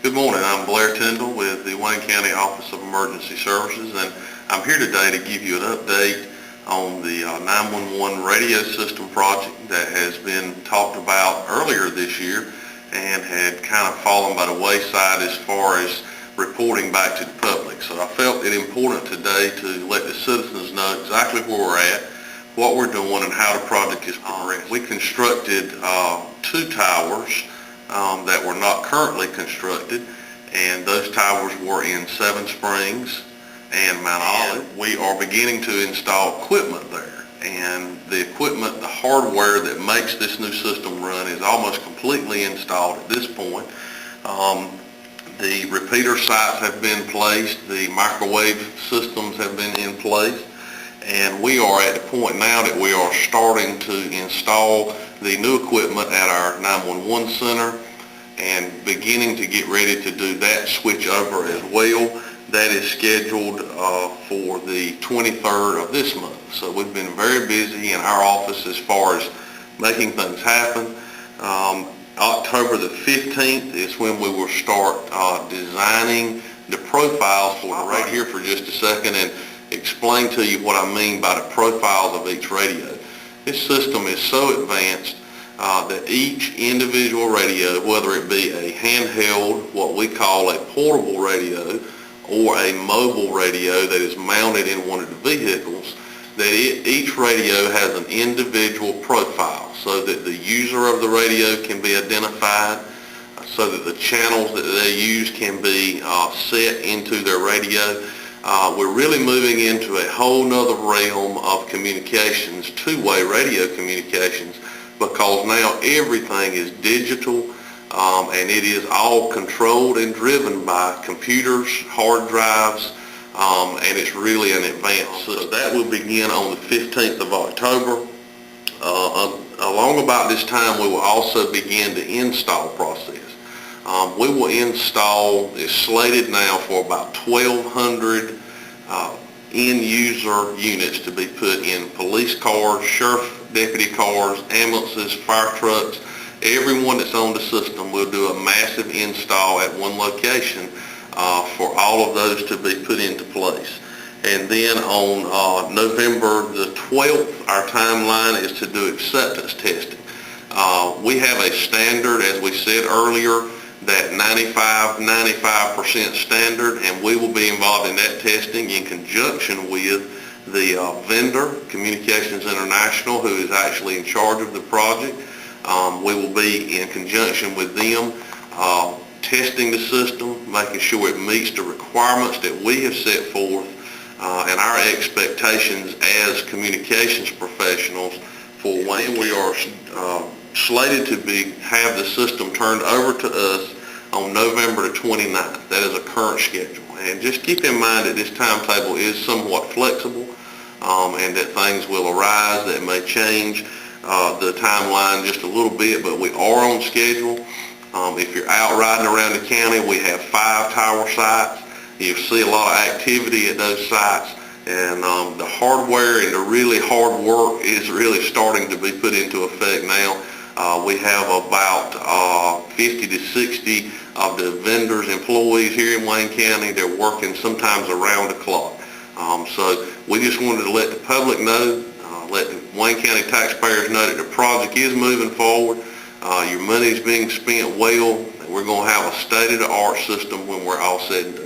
Good morning. I'm Blair Tyndall with the Wayne County Office of Emergency Services, and I'm here today to give you an update on the 911 radio system project that has been talked about earlier this year and had kind of fallen by the wayside as far as reporting back to the public. So I felt it important today to let the citizens know exactly where we're at, what we're doing, and how the project is progressing. We constructed 2 towers that were not currently constructed, and those towers were in Seven Springs and Mount Olive. We are beginning to install equipment there, and the equipment, the hardware that makes this new system run is almost completely installed at this point. The repeater sites have been placed, the microwave systems have been in place, and we are at the point now that we are starting to install the new equipment at our 911 center and beginning to get ready to do that switch over as well. That is scheduled for the 23rd of this month. So we've been very busy in our office as far as making things happen. October the 15th is when we will start designing the profiles for the radio. Here for just a second and explain to you what I mean by the profiles of each radio. This system is so advanced that each individual radio, whether it be a handheld, what we call a portable radio, or a mobile radio that is mounted in one of the vehicles, that each radio has an individual profile so that the user of the radio can be identified, so that the channels that they use can be set into their radio. We're really moving into a whole nother realm of communications, two-way radio communications, because now everything is digital and it is all controlled and driven by computers, hard drives, and it's really an advanced system. So that will begin on the 15th of October. Along about this time, we will also begin the install process. We will install, it's slated now for about 1,200 end-user units to be put in police cars, sheriff deputy cars, ambulances, fire trucks. Everyone that's on the system will do a massive install at one location for all of those to be put into place. And then on November the 12th, our timeline is to do acceptance testing. We have a standard, as we said earlier, that 95% standard, and we will be involved in that testing in conjunction with the vendor, Communications International, who is actually in charge of the project. We will be in conjunction with them testing the system, making sure it meets the requirements that we have set forth and our expectations as communications professionals for when we are slated to have the system turned over to us on November the 29th. That is a current schedule. And just keep in mind that this timetable is somewhat flexible and that things will arise that may change the timeline just a little bit, but we are on schedule. If you're out riding around the county, we have 5 tower sites. You see a lot of activity at those sites, and the hardware and the really hard work is really starting to be put into effect now. We have about 50 to 60 of the vendors' employees here in Wayne County. They're working sometimes around the clock. So we just wanted to let the public know, let the Wayne County taxpayers know that the project is moving forward. Your money is being spent well, and we're going to have a state-of-the-art system when we're all said and done.